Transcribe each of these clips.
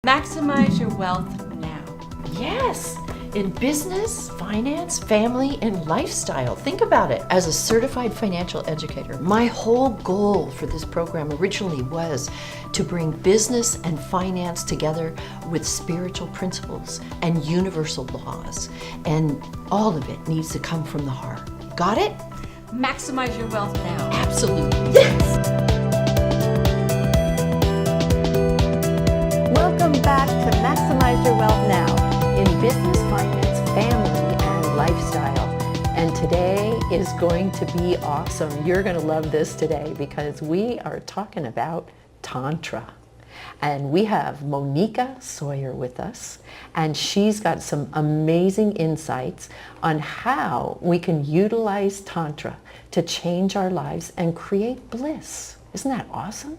Maximize your wealth now. Yes, in business, finance, family, and lifestyle. Think about it. As a certified financial educator, my whole goal for this program originally was to bring business and finance together with spiritual principles and universal laws. And all of it needs to come from the heart. Got it? Maximize your wealth now. Absolutely. Yes! Welcome back to Maximize Your Wealth Now in business, finance, family, and lifestyle. And today is going to be awesome. You're going to love this today because we are talking about Tantra. And we have Monica Sawyer with us, and she's got some amazing insights on how we can utilize Tantra to change our lives and create bliss. Isn't that awesome?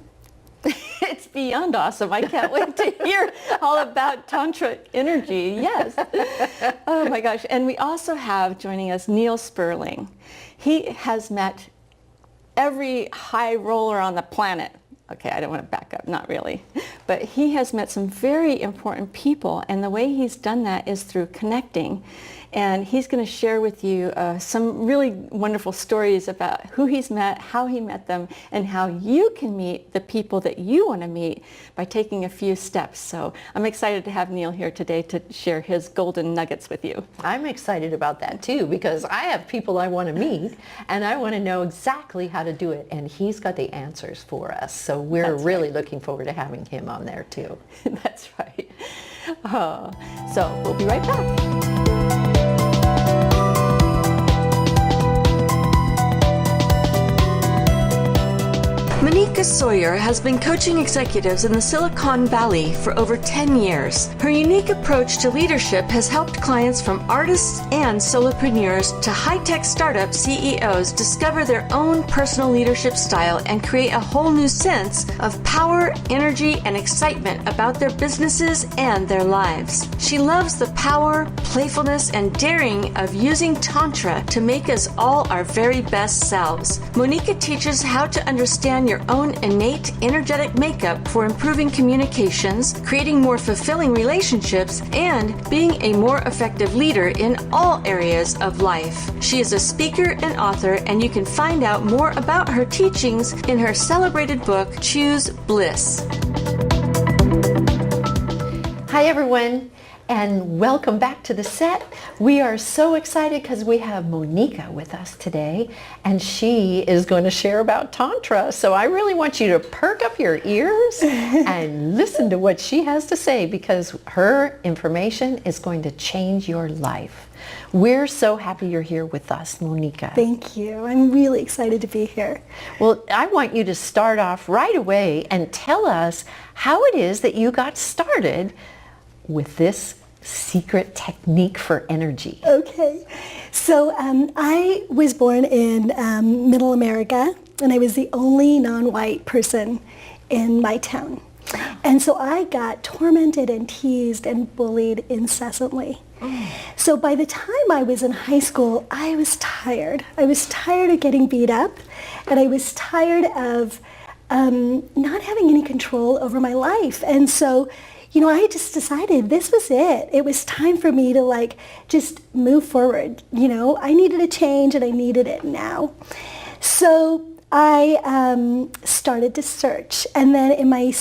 It's beyond awesome. I can't wait to hear all about Tantra energy. Yes. Oh my gosh. And we also have joining us Neil Sperling. He has met every high roller on the planet. Okay, I don't want to back up, not really. But he has met some very important people, and the way he's done that is through connecting. And he's going to share with you some really wonderful stories about who he's met, how he met them, and how you can meet the people that you want to meet by taking a few steps. So I'm excited to have Neil here today to share his golden nuggets with you. I'm excited about that too because I have people I want to meet and I want to know exactly how to do it. And he's got the answers for us. So we're really looking forward to having him on there too. That's right. So we'll be right back. Monica Sawyer has been coaching executives in the Silicon Valley for over 10 years. Her unique approach to leadership has helped clients from artists and solopreneurs to high-tech startup CEOs discover their own personal leadership style and create a whole new sense of power, energy, and excitement about their businesses and their lives. She loves the power, playfulness, and daring of using Tantra to make us all our very best selves. Monica teaches how to understand your own innate energetic makeup for improving communications, creating more fulfilling relationships, and being a more effective leader in all areas of life. She is a speaker and author, and you can find out more about her teachings in her celebrated book, Choose Bliss. Hi everyone, and welcome back to the set. We are so excited because we have Monica with us today, and she is going to share about Tantra. So I really want you to perk up your ears and listen to what she has to say because her information is going to change your life. We're so happy you're here with us, Monica. Thank you. I'm really excited to be here. Well, I want you to start off right away and tell us how it is that you got started with this secret technique for energy. Okay. So I was born in Middle America, and I was the only non-white person in my town. And so I got tormented and teased and bullied incessantly. So by the time I was in high school, I was tired. I was tired of getting beat up, and I was tired of not having any control over my life. And so I just decided this was it. It was time for me to just move forward. I needed a change and I needed it now. So I started to search. And then in my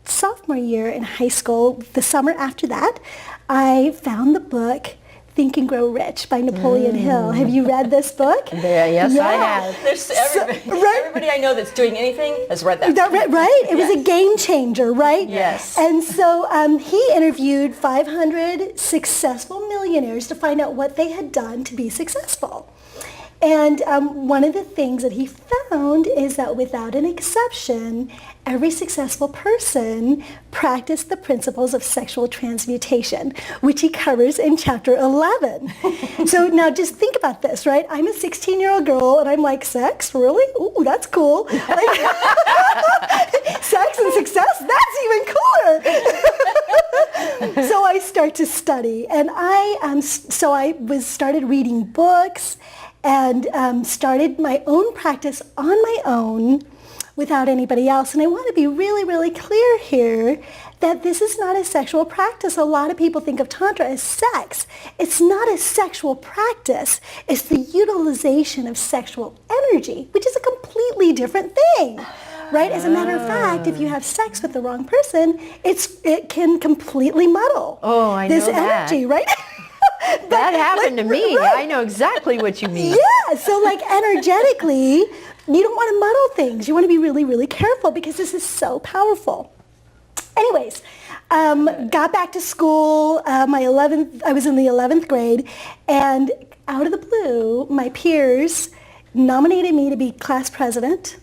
sophomore year in high school, the summer after that, I found the book Think and Grow Rich by Napoleon Hill. Have you read this book? Yes, yeah. I have. There's everybody I know that's doing anything has read that. Right? It was a game changer, right? Yes. And so he interviewed 500 successful millionaires to find out what they had done to be successful. And one of the things that he found is that without an exception, every successful person practiced the principles of sexual transmutation, which he covers in chapter 11. So now just think about this, right? I'm a 16-year-old girl and I'm like, sex? Really? Ooh, that's cool. Sex and success? That's even cooler. So I start to study, and I started reading books and started my own practice on my own without anybody else. And I want to be really, really clear here that this is not a sexual practice. A lot of people think of Tantra as sex. It's not a sexual practice. It's the utilization of sexual energy, which is a completely different thing. Right? As a matter of fact, if you have sex with the wrong person, it can completely muddle this energy, right? That happened to me. Right. I know exactly what you mean. Yeah, so like energetically, you don't want to muddle things. You want to be really, really careful because this is so powerful. Anyways, got back to school, I was in the 11th grade, and out of the blue, my peers nominated me to be class president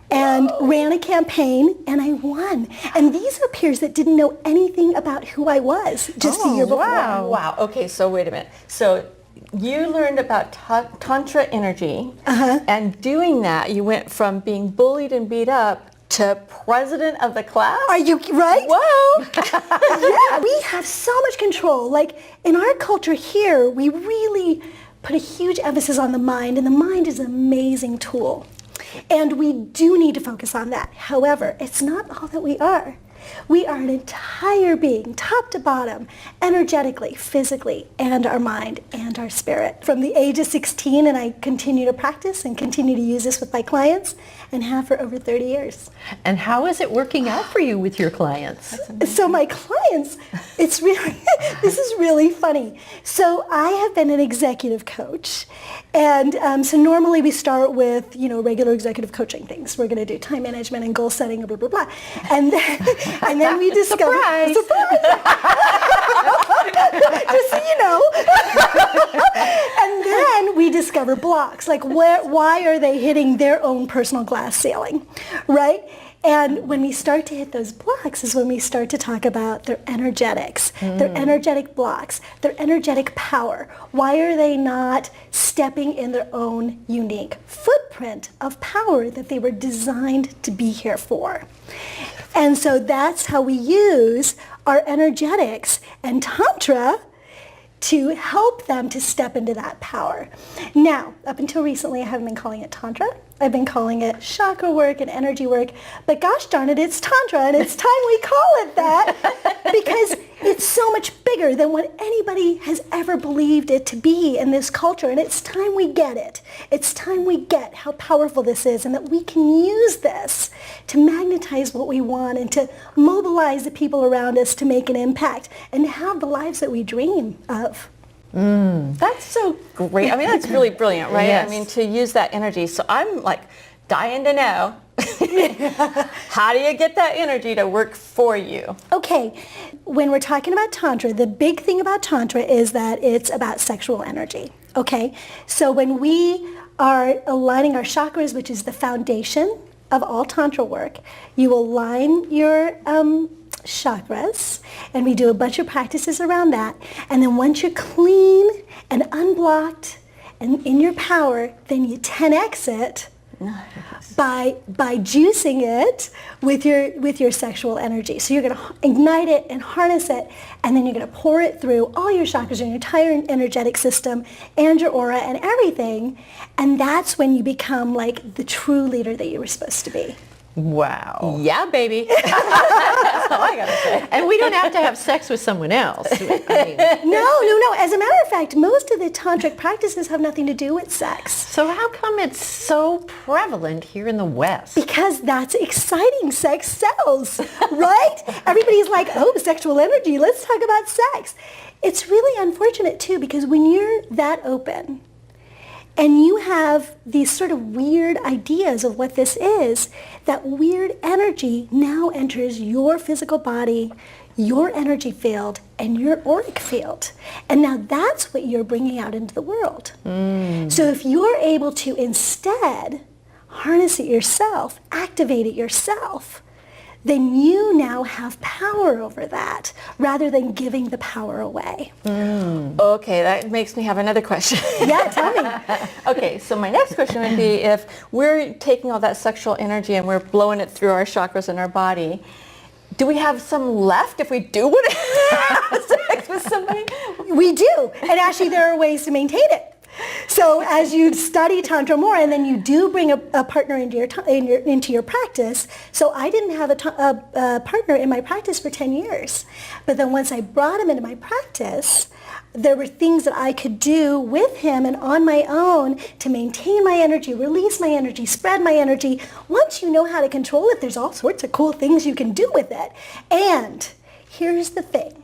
and ran a campaign, and I won. And these are peers that didn't know anything about who I was just the year before. Wow. Okay, so wait a minute. So you learned about Tantra energy, and doing that, you went from being bullied and beat up to president of the class? Are you right? Whoa! Yeah, we have so much control. Like in our culture here, we really put a huge emphasis on the mind, and the mind is an amazing tool. And we do need to focus on that. However, it's not all that we are. We are an entire being, top to bottom, energetically, physically, and our mind and our spirit. From the age of 16, and I continue to practice and continue to use this with my clients, and have for over 30 years. And how is it working out for you with your clients? So my clients, it's really, this is really funny. So I have been an executive coach. And so normally we start with, regular executive coaching things. We're going to do time management and goal setting and blah, blah, blah. And then we discover... Surprise! Just so you know. And then we discover blocks. Like why are they hitting their own personal glass ceiling, right? And when we start to hit those blocks is when we start to talk about their energetics, their energetic blocks, their energetic power. Why are they not stepping in their own unique footprint of power that they were designed to be here for? And so that's how we use our energetics and Tantra to help them to step into that power. Now, up until recently, I haven't been calling it Tantra. I've been calling it chakra work and energy work, but gosh darn it, it's Tantra, and it's time we call it that because it's so much bigger than what anybody has ever believed it to be in this culture, and it's time we get it. It's time we get how powerful this is and that we can use this to magnetize what we want and to mobilize the people around us to make an impact and to have the lives that we dream of. That's so great. I mean, that's really brilliant, right? Yes. I mean, to use that energy. So I'm like dying to know, how do you get that energy to work for you? Okay, when we're talking about Tantra, the big thing about Tantra is that it's about sexual energy. Okay, so when we are aligning our chakras, which is the foundation of all Tantra work, you align your chakras, and we do a bunch of practices around that. And then once you're clean and unblocked and in your power, then you 10x it by juicing it with your sexual energy. So you're going to ignite it and harness it, and then you're going to pour it through all your chakras and your entire energetic system and your aura and everything. And that's when you become like the true leader that you were supposed to be. Wow. Yeah, baby. That's all I gotta say. And we don't have to have sex with someone else. I mean, No. As a matter of fact, most of the tantric practices have nothing to do with sex. so how come it's so prevalent here in the West? Because that's exciting. Sex sells, right? Everybody's like, oh, sexual energy. Let's talk about sex. It's really unfortunate, too, because when you're that open and you have these sort of weird ideas of what this is, that weird energy now enters your physical body, your energy field, and your auric field. And now that's what you're bringing out into the world. So if you're able to instead harness it yourself, activate it yourself, then you now have power over that rather than giving the power away. Okay, that makes me have another question. Yeah, tell me. Okay, so my next question would be, if we're taking all that sexual energy and we're blowing it through our chakras in our body, do we have some left if we do want to have sex with somebody? We do. And actually there are ways to maintain it. So as you study Tantra more, and then you do bring a partner into your practice. So I didn't have a partner in my practice for 10 years. But then once I brought him into my practice, there were things that I could do with him and on my own to maintain my energy, release my energy, spread my energy. Once you know how to control it, there's all sorts of cool things you can do with it. And here's the thing.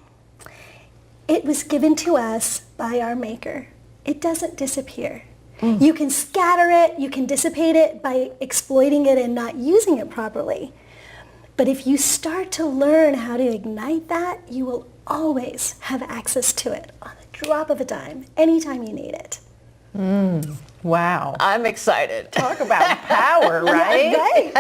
It was given to us by our Maker. It doesn't disappear. You can scatter it, you can dissipate it by exploiting it and not using it properly. But if you start to learn how to ignite that, you will always have access to it on the drop of a dime, anytime you need it. Wow. I'm excited. Talk about power, right? Right?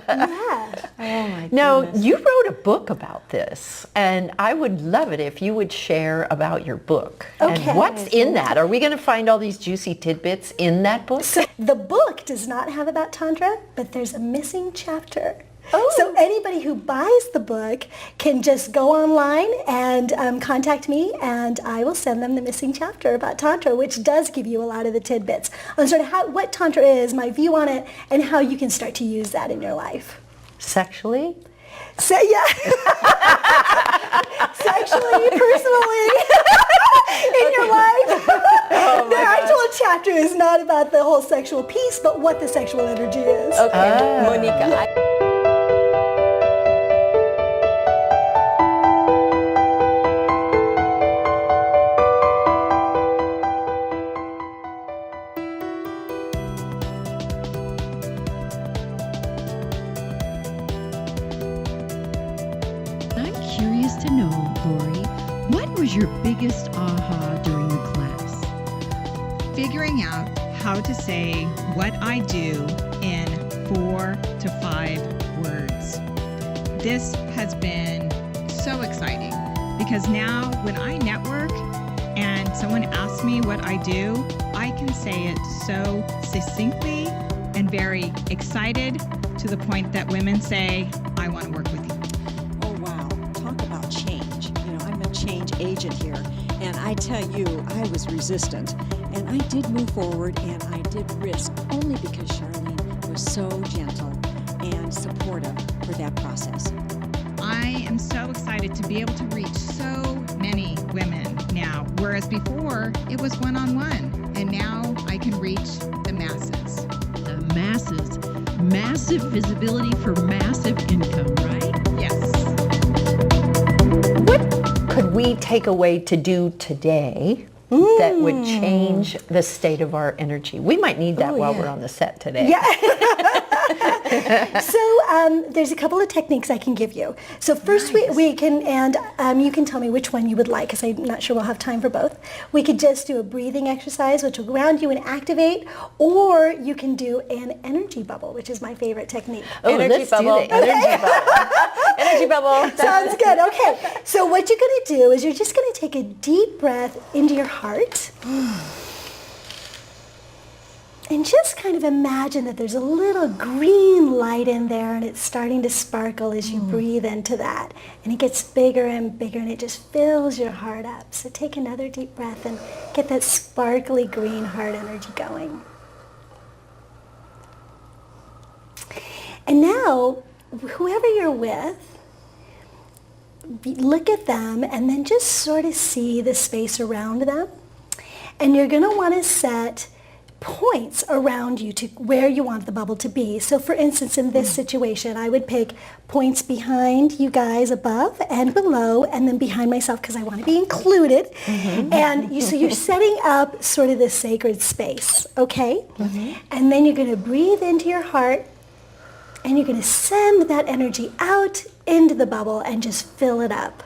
Yeah. Oh my Now, goodness. you wrote a book about this, and I would love it if you would share about your book. Okay. And what's in that? Are we going to find all these juicy tidbits in that book? So the book does not have about Tantra, but there's a missing chapter. Oh. So anybody who buys the book can just go online and contact me, and I will send them the missing chapter about Tantra, which does give you a lot of the tidbits on sort of what Tantra is, my view on it, and how you can start to use that in your life. Sexually? So yeah, sexually, personally, in your life. The actual chapter is not about the whole sexual piece, but what the sexual energy is. Okay, Monica. I'm curious to know, Lori, what was your biggest aha during the class? Figuring out how to say what I do in 4 to 5 words. This has been so exciting because now when I network and someone asks me what I do, I can say it so succinctly and very excited to the point that women say, I want to work with you. Oh, wow. Talk about change. You know, I'm a change agent here. And I tell you, I was resistant. And I did move forward and I did risk only because Charlene was so gentle and supportive for that process. I am so excited to be able to reach so many women now, whereas before it was one-on-one. And now I can reach the masses. The masses. Massive visibility for massive income, right? Yes. What could we take away to do today that would change the state of our energy? We might need that while we're on the set today. Yeah. So there's a couple of techniques I can give you. So first we can, and you can tell me which one you would like, because I'm not sure we'll have time for both. We could just do a breathing exercise, which will ground you and activate, or you can do an energy bubble, which is my favorite technique. Oh, Energy let's bubble. do the energy bubble. Energy bubble. Sounds good. Okay. So what you're going to do is you're just going to take a deep breath into your heart. And just kind of imagine that there's a little green light in there and it's starting to sparkle as you breathe into that. And it gets bigger and bigger and it just fills your heart up. So take another deep breath and get that sparkly green heart energy going. And now, whoever you're with, look at them and then just sort of see the space around them. And you're going to want to set points around you to where you want the bubble to be. So for instance, in this situation, I would pick points behind you guys above and below, and then behind myself because I want to be included. And so you're setting up sort of this sacred space, okay? And then you're going to breathe into your heart, and you're going to send that energy out into the bubble and just fill it up.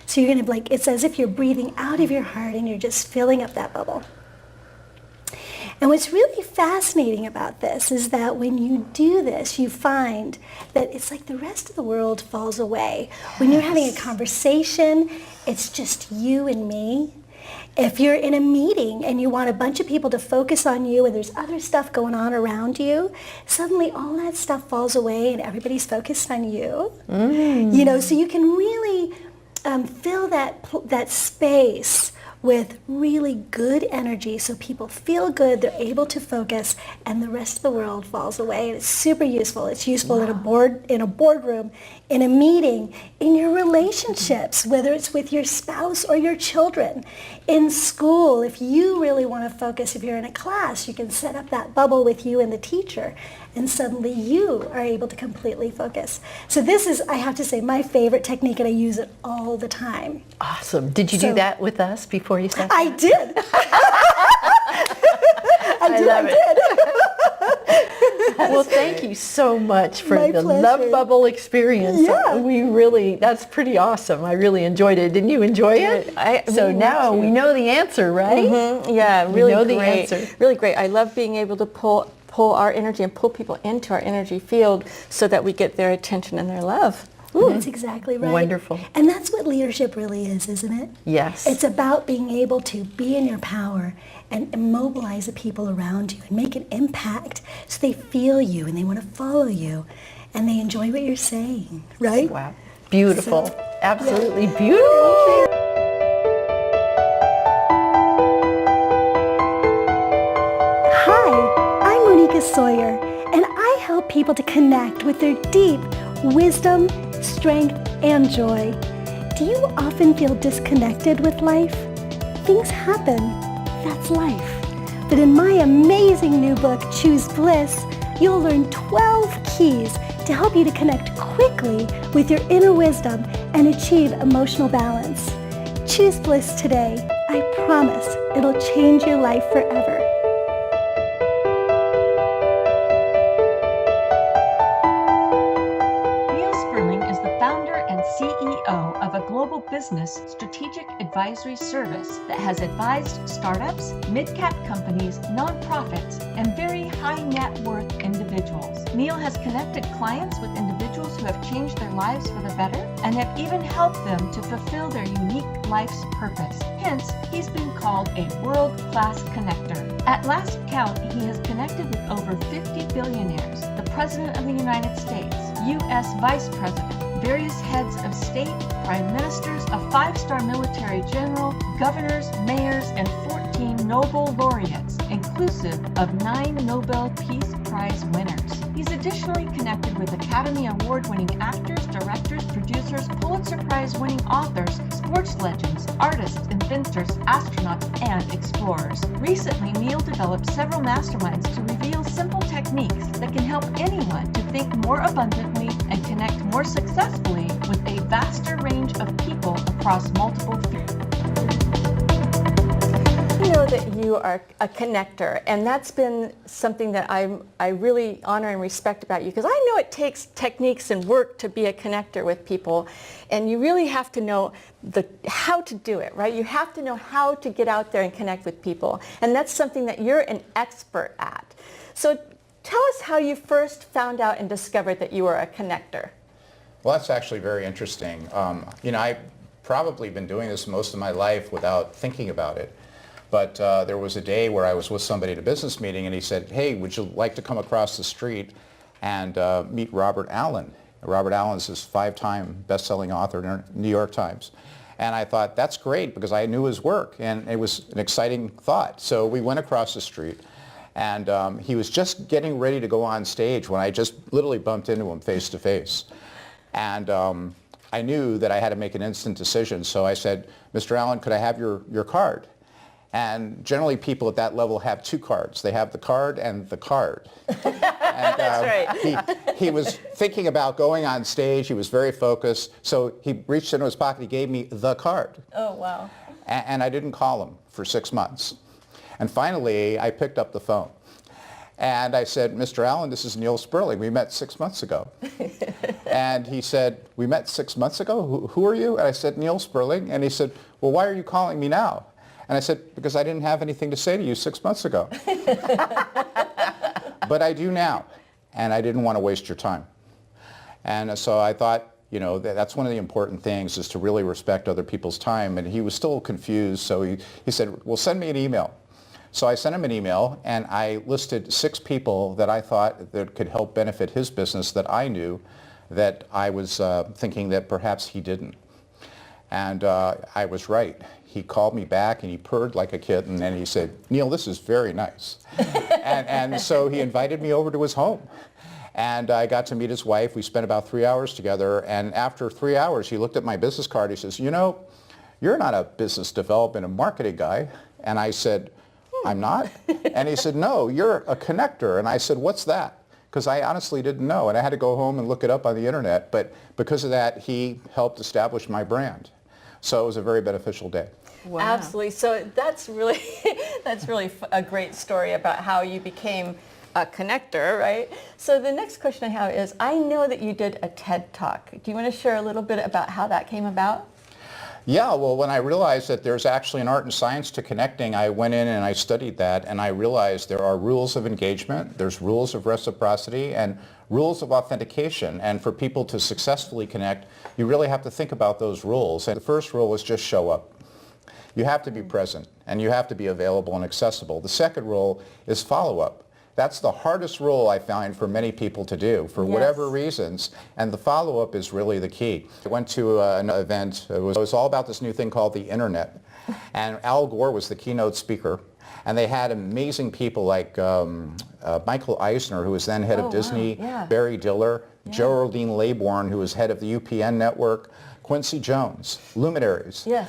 So you're going to it's as if you're breathing out of your heart and you're just filling up that bubble. And what's really fascinating about this is that when you do this, you find that it's like the rest of the world falls away. When you're having a conversation, it's just you and me. If you're in a meeting and you want a bunch of people to focus on you and there's other stuff going on around you, suddenly all that stuff falls away and everybody's focused on you. You know, so you can really fill that space with really good energy so people feel good, they're able to focus, and the rest of the world falls away. And it's super useful. It's useful in a boardroom, in a meeting, in your relationships, whether it's with your spouse or your children. In school, if you really want to focus, if you're in a class, you can set up that bubble with you and the teacher, and suddenly you are able to completely focus. So this is, I have to say, my favorite technique, and I use it all the time. Awesome. Did you do that with us before you sat? I did. I love did. Well, thank you so much for My the pleasure. Love Bubble experience. Yeah. That's pretty awesome. I really enjoyed it. Didn't you enjoy it? So now we know the answer, right? Mm-hmm. Yeah, really know great. the answer. Really great. I love being able to pull our energy and pull people into our energy field so that we get their attention and their love. That's exactly right. Wonderful. And that's what leadership really is, isn't it? Yes. It's about being able to be in your power and immobilize the people around you and make an impact so they feel you and they want to follow you and they enjoy what you're saying, right? Wow. Beautiful. So, Absolutely beautiful. Hi, I'm Monica Sawyer, and I help people to connect with their deep wisdom, strength, and joy. Do you often feel disconnected with life? Things happen. That's life. But in my amazing new book, Choose Bliss, you'll learn 12 keys to help you to connect quickly with your inner wisdom and achieve emotional balance. Choose Bliss today. I promise it'll change your life forever. Neil Sperling is the founder and CEO of a global business strategic advisory service that has advised startups, mid-cap companies, nonprofits, and very high net worth individuals. Neil has connected clients with individuals who have changed their lives for the better and have even helped them to fulfill their unique life's purpose. Hence, he's been called a world-class connector. At last count, he has connected with over 50 billionaires, the President of the United States, U.S. Vice President, various heads of state, prime ministers, a 5-star military general, governors, mayors, and 14 Nobel laureates, inclusive of 9 Nobel Peace Prize winners. He's additionally connected with Academy Award-winning actors, directors, producers, Pulitzer Prize-winning authors, sports legends, artists, inventors, astronauts, and explorers. Recently, Neil developed several masterminds to reveal simple techniques that can help anyone to think more abundantly and connect more successfully with a vaster range of people across multiple fields. I know that you are a connector, and that's been something that I really honor and respect about you, because I know it takes techniques and work to be a connector with people, and you really have to know how to do it, right? You have to know how to get out there and connect with people, and that's something that you're an expert at. So tell us how you first found out and discovered that you were a connector. Well, that's actually very interesting. I've probably been doing this most of my life without thinking about it. But there was a day where I was with somebody at a business meeting, and he said, "Hey, would you like to come across the street and meet Robert Allen?" Robert Allen is this 5-time best-selling author in the New York Times. And I thought, that's great, because I knew his work, and it was an exciting thought. So we went across the street, and he was just getting ready to go on stage when I just literally bumped into him face to face. And I knew that I had to make an instant decision, so I said, "Mr. Allen, could I have your card?" And generally people at that level have 2 cards. They have the card and the card. And, That's right. he was thinking about going on stage. He was very focused. So he reached into his pocket. He gave me the card. Oh, wow. And I didn't call him for 6 months. And finally, I picked up the phone. And I said, "Mr. Allen, this is Neil Sperling. We met 6 months ago." And he said, "We met 6 months ago? Who are you?" And I said, "Neil Sperling." And he said, "Well, why are you calling me now?" And I said, "Because I didn't have anything to say to you 6 months ago." But I do now, and I didn't want to waste your time. And so I thought, that's one of the important things, is to really respect other people's time. And he was still confused, so he said, "Well, send me an email." So I sent him an email, and I listed 6 people that I thought that could help benefit his business that I knew that I was thinking that perhaps he didn't. And I was right. He called me back and he purred like a kitten and he said, Neil, this is very nice. and so he invited me over to his home. And I got to meet his wife. We spent about 3 hours together. And after 3 hours, he looked at my business card. He says, you know, you're not a business development and marketing guy. And I said, I'm not? And he said, no, you're a connector. And I said, what's that? Because I honestly didn't know. And I had to go home and look it up on the internet. But because of that, he helped establish my brand. So it was a very beneficial day. Wow. Absolutely. So that's really, a great story about how you became a connector, right? So the next question I have is, I know that you did a TED Talk. Do you want to share a little bit about how that came about? Yeah, well, when I realized that there's actually an art and science to connecting, I went in and I studied that, and I realized there are rules of engagement, there's rules of reciprocity, and rules of authentication. And for people to successfully connect, you really have to think about those rules. And the first rule is just show up. You have to be present, and you have to be available and accessible. The second rule is follow up. That's the hardest role I find for many people to do for whatever reasons, and the follow-up is really the key. I went to an event, it was all about this new thing called the internet, and Al Gore was the keynote speaker, and they had amazing people like Michael Eisner, who was then head of Disney, Barry Diller, Geraldine Laybourne, who was head of the UPN network, Quincy Jones, luminaries. Yes.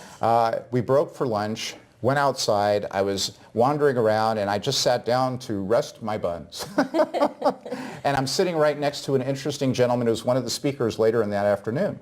We broke for lunch. Went outside, I was wandering around, and I just sat down to rest my buns. And I'm sitting right next to an interesting gentleman who was one of the speakers later in that afternoon.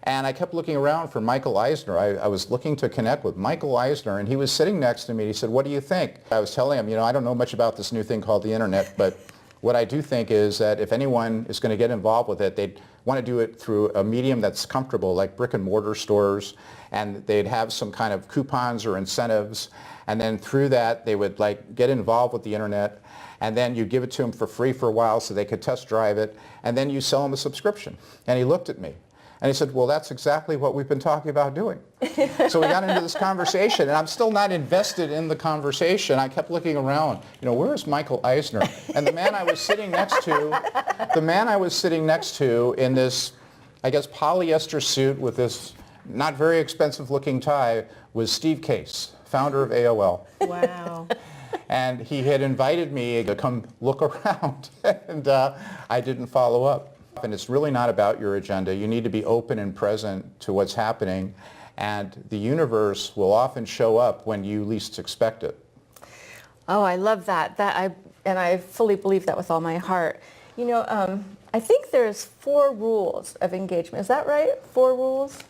And I kept looking around for Michael Eisner. I was looking to connect with Michael Eisner, and he was sitting next to me. He said, what do you think? I was telling him, you know, I don't know much about this new thing called the internet, but what I do think is that if anyone is going to get involved with it, they'd want to do it through a medium that's comfortable, like brick and mortar stores, and they'd have some kind of coupons or incentives, and then through that they would like get involved with the internet, and then you give it to them for free for a while so they could test drive it, and then you sell them a subscription. And he looked at me and he said, well, that's exactly what we've been talking about doing. So we got into this conversation, and I'm still not invested in the conversation. I kept looking around, you know, where is Michael Eisner? And the man I was sitting next to in this, I guess, polyester suit with this not very expensive looking tie was Steve Case, founder of AOL. Wow. And he had invited me to come look around, and I didn't follow up. And it's really not about your agenda. You need to be open and present to what's happening, and the universe will often show up when you least expect it. Oh, I love that. And I fully believe that with all my heart. You know, I think there's 4 rules of engagement. Is that right? 4 rules?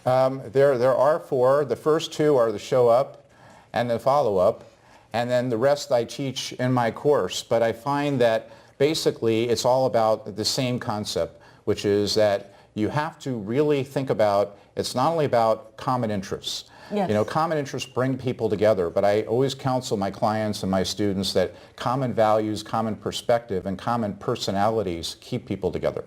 There are 4. The first 2 are the show up and the follow up, and then the rest I teach in my course. But I find that basically it's all about the same concept, which is that you have to really think about, it's not only about common interests. Yes. You know, common interests bring people together, but I always counsel my clients and my students that common values, common perspective, and common personalities keep people together.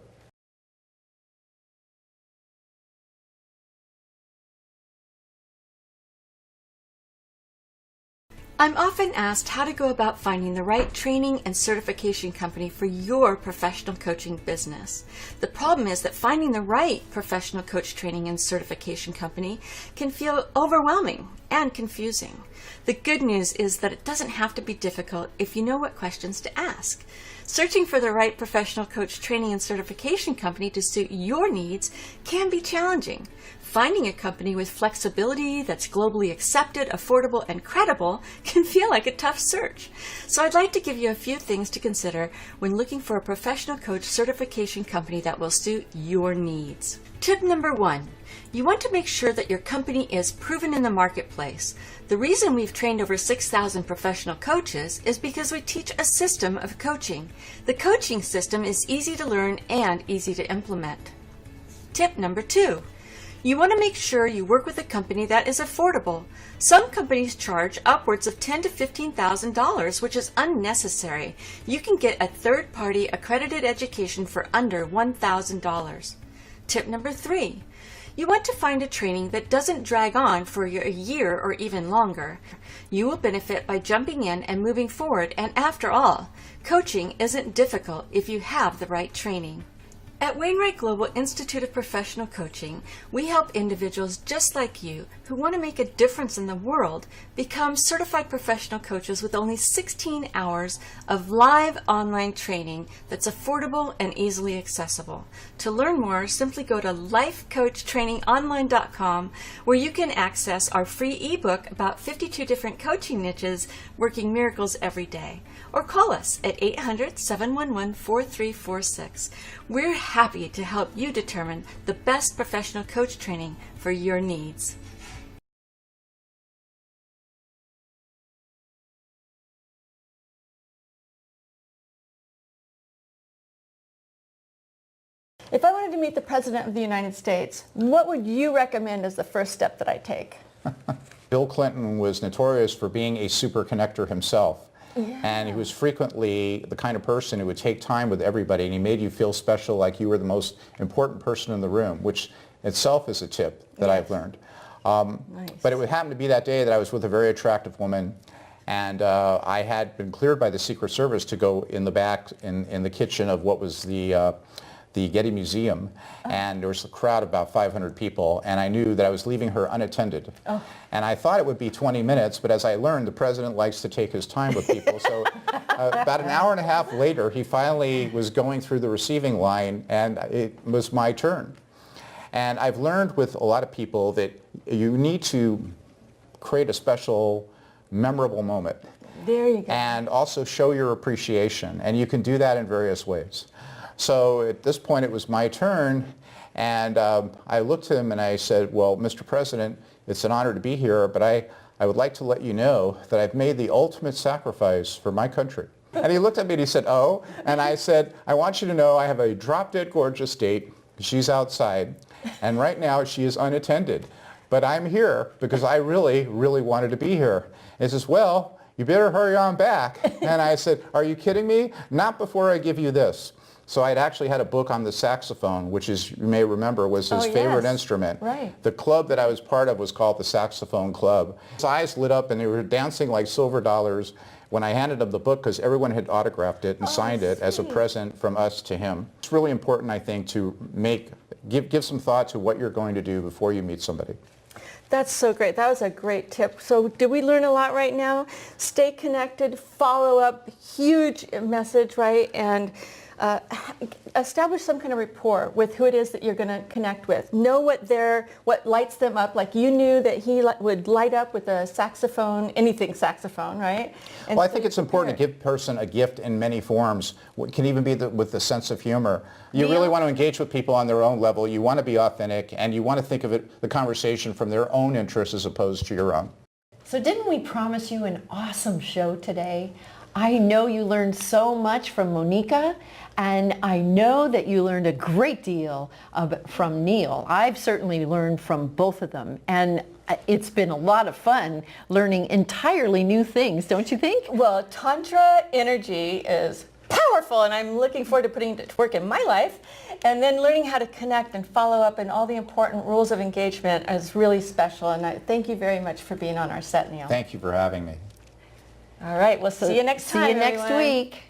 I'm often asked how to go about finding the right training and certification company for your professional coaching business. The problem is that finding the right professional coach training and certification company can feel overwhelming and confusing. The good news is that it doesn't have to be difficult if you know what questions to ask. Searching for the right professional coach training and certification company to suit your needs can be challenging. Finding a company with flexibility that's globally accepted, affordable, and credible can feel like a tough search. So I'd like to give you a few things to consider when looking for a professional coach certification company that will suit your needs. Tip number 1. You want to make sure that your company is proven in the marketplace. The reason we've trained over 6,000 professional coaches is because we teach a system of coaching. The coaching system is easy to learn and easy to implement. Tip number 2. You want to make sure you work with a company that is affordable. Some companies charge upwards of $10,000 to $15,000, which is unnecessary. You can get a third-party accredited education for under $1,000. Tip number 3. You want to find a training that doesn't drag on for a year or even longer. You will benefit by jumping in and moving forward, and after all, coaching isn't difficult if you have the right training. At Wainwright Global Institute of Professional Coaching, we help individuals just like you who want to make a difference in the world become certified professional coaches with only 16 hours of live online training that's affordable and easily accessible. To learn more, simply go to lifecoachtrainingonline.com, where you can access our free ebook about 52 different coaching niches working miracles every day. Or call us at 800-711-4346. We're happy to help you determine the best professional coach training for your needs. If I wanted to meet the President of the United States, what would you recommend as the first step that I take? Bill Clinton was notorious for being a super connector himself. Yeah. And he was frequently the kind of person who would take time with everybody, and he made you feel special, like you were the most important person in the room, which itself is a tip that I've learned. Nice. But it would happen to be that day that I was with a very attractive woman, and I had been cleared by the Secret Service to go in the back in the kitchen of what was the Getty Museum, and there was a crowd of about 500 people, and I knew that I was leaving her unattended. And I thought it would be 20 minutes, but as I learned, the president likes to take his time with people. So about an hour and a half later, he finally was going through the receiving line, and it was my turn. And I've learned with a lot of people that you need to create a special, memorable moment. There you go. And also show your appreciation, and you can do that in various ways. So at this point, it was my turn, and I looked at him and I said, well, Mr. President, it's an honor to be here, but I would like to let you know that I've made the ultimate sacrifice for my country. And he looked at me and he said, oh, and I said, I want you to know I have a drop-dead gorgeous date. She's outside, and right now she is unattended. But I'm here because I really, really wanted to be here. And he says, well, you better hurry on back. And I said, are you kidding me? Not before I give you this. So I'd actually had a book on the saxophone, which, as you may remember, was his favorite instrument. Right. The club that I was part of was called the Saxophone Club. His eyes lit up and they were dancing like silver dollars when I handed him the book, because everyone had autographed it and signed it as a present from us to him. It's really important, I think, to give some thought to what you're going to do before you meet somebody. That's so great. That was a great tip. So did we learn a lot right now? Stay connected, follow up, huge message, right? And establish some kind of rapport with who it is that you're going to connect with. Know what lights them up. Like you knew that he would light up with a saxophone, anything saxophone, right? And well, I think it's important to give a person a gift in many forms. It can even be with the sense of humor. You really want to engage with people on their own level. You want to be authentic, and you want to think of the conversation from their own interests as opposed to your own. So didn't we promise you an awesome show today? I know you learned so much from Monica, and I know that you learned a great deal from Neil. I've certainly learned from both of them, and it's been a lot of fun learning entirely new things, don't you think? Well, Tantra energy is powerful, and I'm looking forward to putting it to work in my life. And then learning how to connect and follow up and all the important rules of engagement is really special. And I thank you very much for being on our set, Neil. Thank you for having me. All right, we'll see you next time. See you next everyone. week.